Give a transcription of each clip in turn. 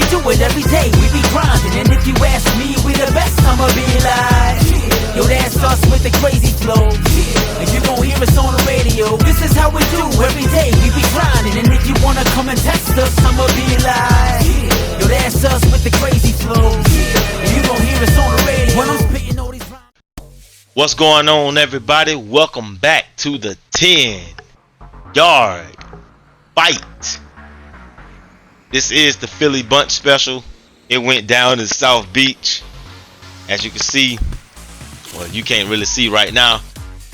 we do it every day, we be grinding. And if you ask me, we the best, I'ma be like, yo, that's us with the crazy flow. And you gon' hear us on the radio. This is how we do every day, we be grinding. And if you wanna come and test us, I'ma be like, yo, that's us with the crazy flow. And you gon' hear us on the radio when I'm spitting all these rhymes. What's going on, everybody? Welcome back to the 10-yard fight. This is the Philly Bunch special. It went down in South Beach. As you can see, well, you can't really see right now.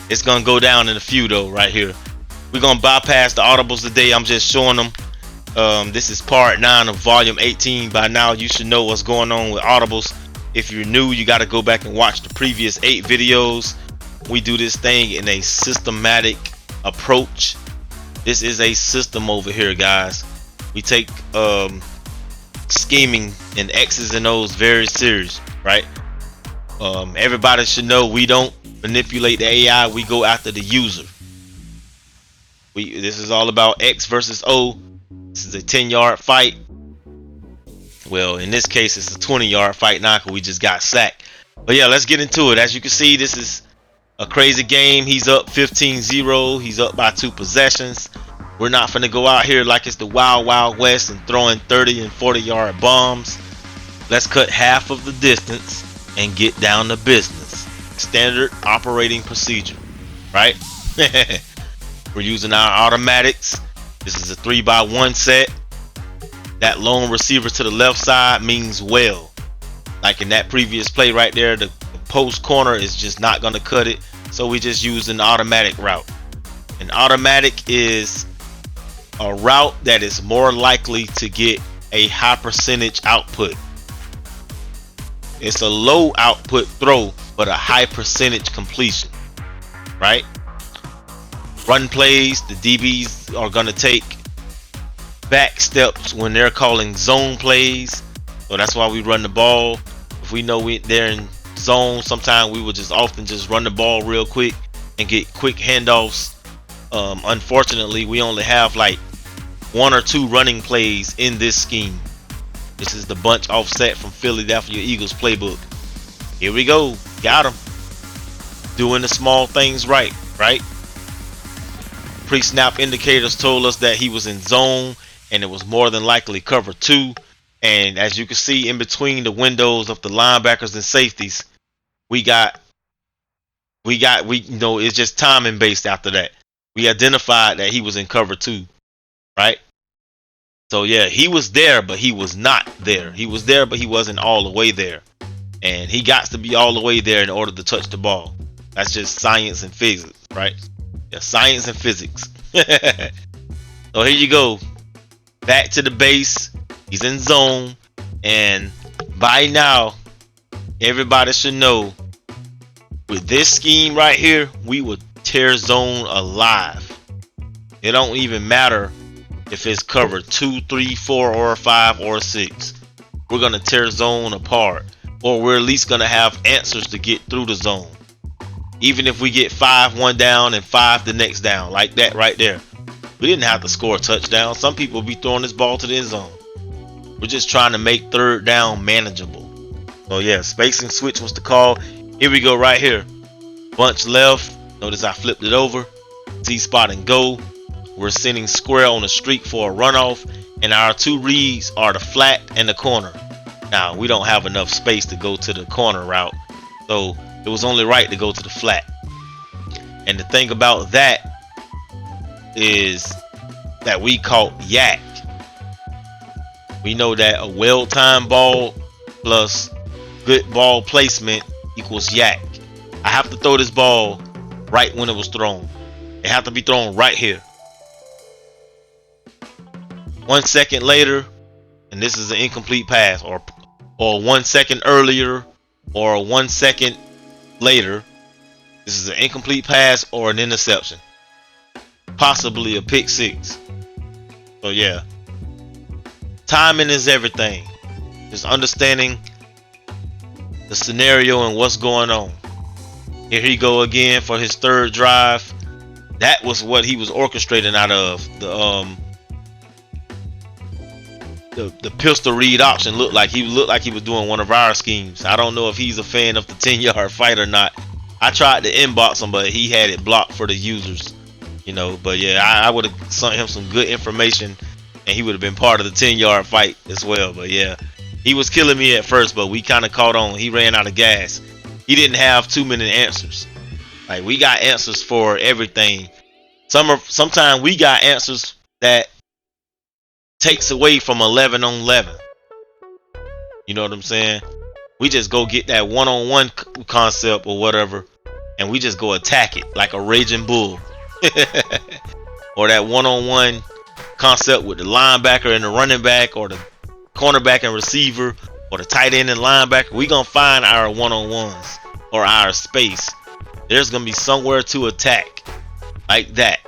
It's gonna go down in a few though, right here. We're gonna bypass the audibles today. I'm just showing them. This is part 9 of volume 18. By now, you should know what's going on with audibles. If you're new, you got to go back and watch the previous 8 videos. We do this thing in a systematic approach. This is a system over here, guys. We take scheming and X's and O's very serious, right? Everybody should know we don't manipulate the AI. We go after the user. This is all about X versus O. This is a 10-yard fight. Well, in this case, it's a 20-yard fight now because we just got sacked. But yeah, let's get into it. As you can see, this is a crazy game. He's up 15-0. He's up by 2 possessions. We're not finna go out here like it's the Wild Wild West and throwing 30 and 40-yard bombs. Let's cut half of the distance and get down to business. Standard operating procedure, right? We're using our automatics. This is a 3x1 set. That lone receiver to the left side means well. Like in that previous play right there, the post corner is just not going to cut it. So we just use an automatic route. An automatic is a route that is more likely to get a high percentage output. It's a low output throw, but a high percentage completion, right? Run plays, the DBs are going to take back steps when they're calling zone plays, so that's why we run the ball. If we know they're in zone, sometimes we will just often just run the ball real quick and get quick handoffs. Unfortunately, we only have like 1 or 2 running plays in this scheme. This is the bunch offset from Philadelphia Eagles playbook. Here we go, got him doing the small things right. Pre-snap indicators told us that he was in zone, and it was more than likely cover 2. And as you can see, in between the windows of the linebackers and safeties, we know it's just timing based after that. We identified that he was in cover 2, right? So yeah, he was there, but he was not there. He was there, but he wasn't all the way there. And he got to be all the way there in order to touch the ball. That's just science and physics, right? Yeah, science and physics. So here you go. Back to the base. He's in zone, and by now everybody should know with this scheme right here, we would tear zone alive. It don't even matter if it's cover 2, 3, 4, or 5 or 6. We're gonna tear zone apart, or we're at least gonna have answers to get through the zone. Even if we get 5 one down and 5 the next down, like that right there. We didn't have to score a touchdown. Some people be throwing this ball to the end zone. We're just trying to make 3rd down manageable. So yeah, spacing switch was the call. Here we go right here. Bunch left. Notice I flipped it over. Z-spot and go. We're sending square on the streak for a runoff. And our 2 reads are the flat and the corner. Now, we don't have enough space to go to the corner route. So it was only right to go to the flat. And the thing about that is that we caught yak. We know that a well-timed ball plus good ball placement equals yak. I have to throw this ball right when it was thrown. It have to be thrown right here. 1 second later, and this is an incomplete pass, or 1 second earlier, or 1 second later, this is an incomplete pass or an interception, possibly a pick 6. So yeah, timing is everything. Just understanding the scenario and what's going on. Here he go again for his 3rd drive. That was what he was orchestrating out of. the pistol read option looked like he was doing one of our schemes. I don't know if he's a fan of the 10-yard fight or not. I tried to inbox him, but he had it blocked for the users. But yeah, I would have sent him some good information, and he would have been part of the 10-yard fight as well. But yeah, he was killing me at first, but we kind of caught on. He ran out of gas. He didn't have too many answers. Like, we got answers for everything. Sometimes we got answers that takes away from 11 on 11. You know what I'm saying? We just go get that one-on-one concept or whatever, and we just go attack it like a raging bull. Or that one-on-one concept with the linebacker and the running back, or the cornerback and receiver, or the tight end and linebacker. We gonna find our one-on-ones or our space. There's gonna be somewhere to attack like that.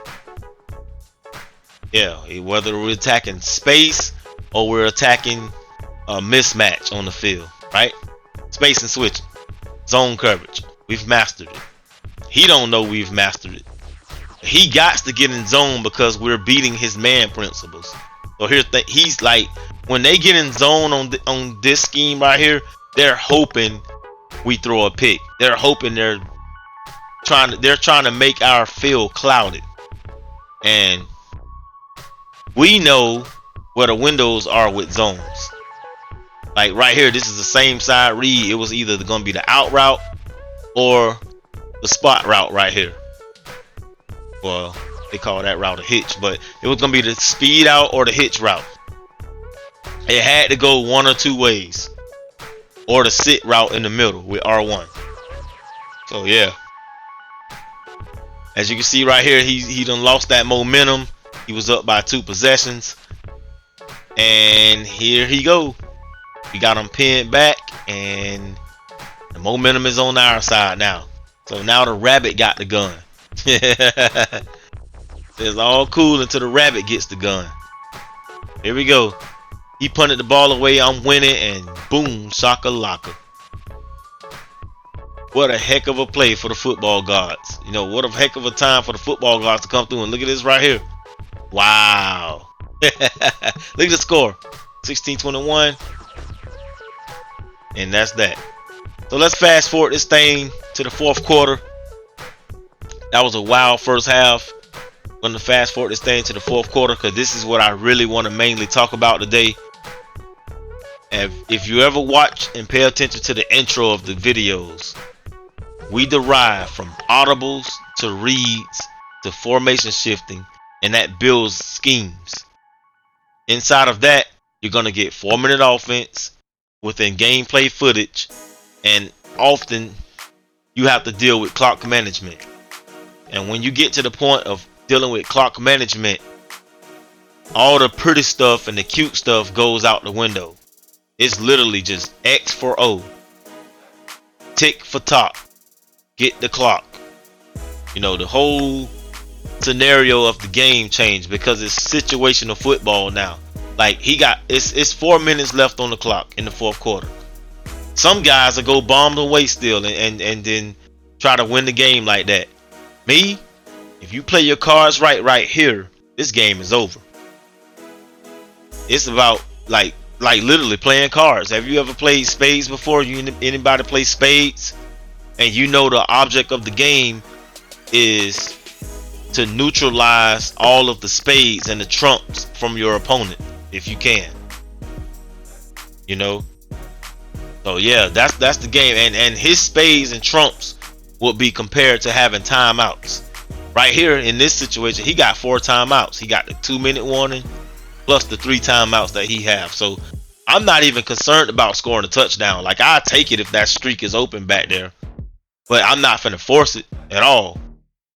Yeah, whether we're attacking space or we're attacking a mismatch on the field, right? Space and switching, zone coverage. We've mastered it. He don't know we've mastered it. He got to get in zone because we're beating his man principles. So he's like, when they get in zone on this scheme right here, they're hoping we throw a pick. They're hoping they're trying to make our field clouded. And we know where the windows are with zones. Like right here, this is the same side read. It was either going to be the out route or the spot route right here. Well, they call that route a hitch, but it was going to be the speed out or the hitch route. It had to go one or two ways, or the sit route in the middle with R1. So yeah, as you can see right here, he done lost that momentum. He was up by 2 possessions, and here he go. We got him pinned back, and the momentum is on our side now. So now the rabbit got the gun. It's all cool until the rabbit gets the gun. Here we go. He punted the ball away. I'm winning, and boom, shakalaka. What a heck of a play for the football gods. What a heck of a time for the football gods to come through. And look at this right here. Wow. Look at the score. 16-21. And that's that. So let's fast forward this thing to the fourth quarter. That was a wild first half. I'm going to fast forward this thing to the fourth quarter, because this is what I really want to mainly talk about today. If you ever watch and pay attention to the intro of the videos, we derive from audibles to reads to formation shifting, and that builds schemes. Inside of that, you're going to get 4-minute offense within gameplay footage, and often you have to deal with clock management. And when you get to the point of dealing with clock management, all the pretty stuff and the cute stuff goes out the window. It's literally just X for O, tick for top, get the clock. The whole scenario of the game changed because it's situational football now. Like, it's 4 minutes left on the clock in the fourth quarter. Some guys will go bomb away still and then try to win the game like that. Me, if you play your cards right here, this game is over. It's about like literally playing cards. Have you ever played spades before? Anybody play spades? And the object of the game is to neutralize all of the spades and the trumps from your opponent, if you can. So yeah, that's the game. And his spades and trumps would be compared to having timeouts. Right here in this situation, he got 4 timeouts. He got the 2-minute warning plus the 3 timeouts that he have. So I'm not even concerned about scoring a touchdown. Like, I'll take it if that streak is open back there, but I'm not finna force it at all.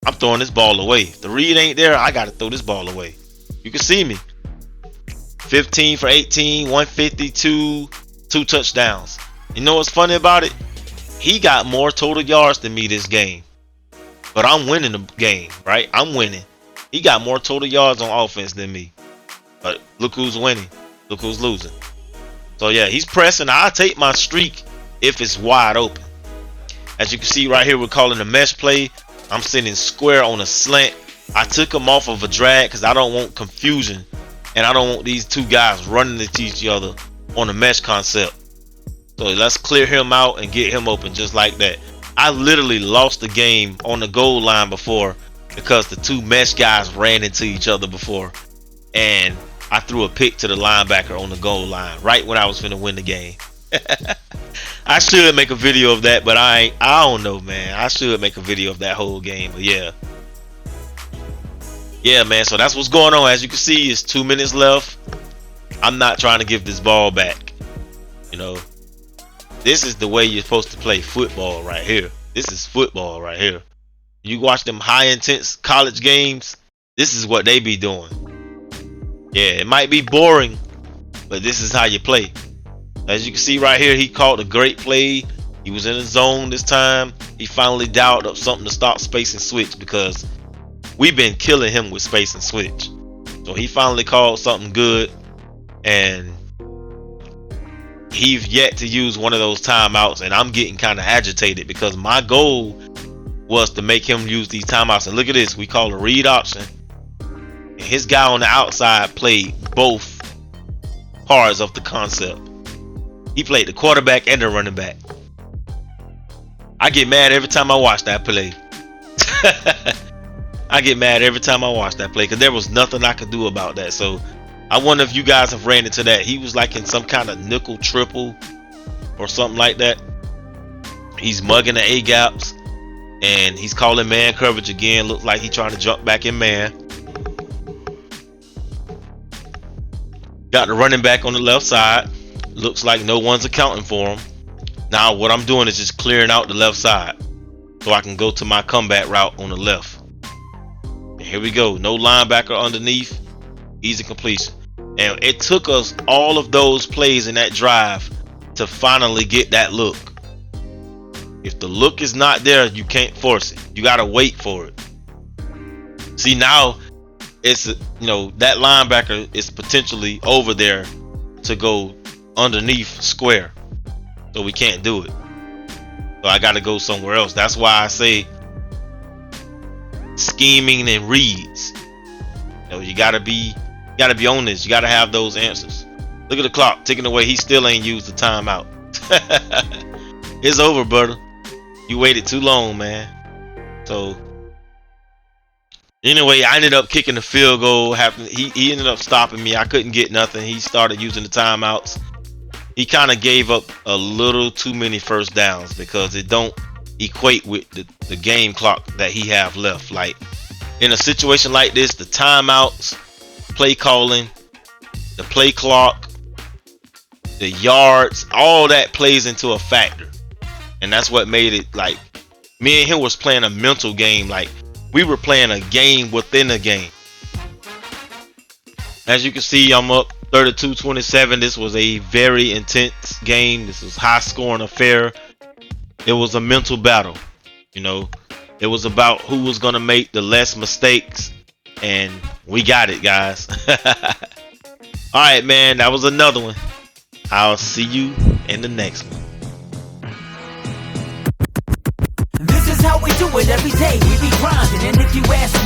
I'm throwing this ball away. If the read ain't there, I gotta throw this ball away. You can see me. 15 for 18, 152, 2 touchdowns. You know what's funny about it? He got more total yards than me this game, but I'm winning the game, right? I'm winning. He got more total yards on offense than me, but look who's winning. Look who's losing. So yeah, he's pressing. I'll take my streak if it's wide open. As you can see right here, we're calling a mesh play. I'm sitting square on a slant. I took him off of a drag because I don't want confusion and I don't want these two guys running into each other on a mesh concept. So let's clear him out and get him open just like that. I literally lost the game on the goal line before because the two mesh guys ran into each other before, and I threw a pick to the linebacker on the goal line right when I was finna win the game. I should make a video of that, but I don't know, man. I should make a video of that whole game, but yeah, man. So that's what's going on. As you can see, it's 2 minutes left. I'm not trying to give this ball back. You know, this is the way you're supposed to play football right here. This is football right here. You watch them high intense college games, this is what they be doing. Yeah, it might be boring, but this is how you play. As you can see right here, he caught a great play. He was in the zone this time. He finally dialed up something to stop space and switch, because we've been killing him with space and switch. So he finally called something good, and he's yet to use one of those timeouts, and I'm getting kind of agitated because my goal was to make him use these timeouts. And look at this, we call a read option, and his guy on the outside played both parts of the concept. He played the quarterback and the running back. I get mad every time I watch that play. I get mad every time I watch that play because there was nothing I could do about that. So I wonder if you guys have ran into that. He was like in some kind of nickel triple or something like that. He's mugging the A gaps, and he's calling man coverage again. Looks like he's trying to jump back in man. Got the running back on the left side. Looks like no one's accounting for him. Now what I'm doing is just clearing out the left side so I can go to my comeback route on the left. And here we go. No linebacker underneath. Easy completion. And it took us all of those plays in that drive to finally get that look. If the look is not there, you can't force it. You got to wait for it. See, now it's, you know, that linebacker is potentially over there to go underneath square, so we can't do it. So I got to go somewhere else. That's why I say scheming and reads. You know, you gotta be on this. You gotta have those answers. Look at the clock ticking away. He still ain't used the timeout. It's over, brother. You waited too long, man. So anyway, I ended up kicking the field goal. He ended up stopping me. I couldn't get nothing. He started using the timeouts. He kind of gave up a little too many first downs because it don't equate with the game clock that he have left. Like in a situation like this, the timeouts, play calling, the play clock, the yards, all that plays into a factor. And that's what made it like me and him was playing a mental game. Like we were playing a game within a game. As you can see, I'm up 32-27. This was a very intense game. This was high scoring affair. It was a mental battle. You know, it was about who was going to make the less mistakes, and we got it, guys. All right, man, that was another one. I'll see you in the next one. This is how we do it every day. We be grinding, and if you ask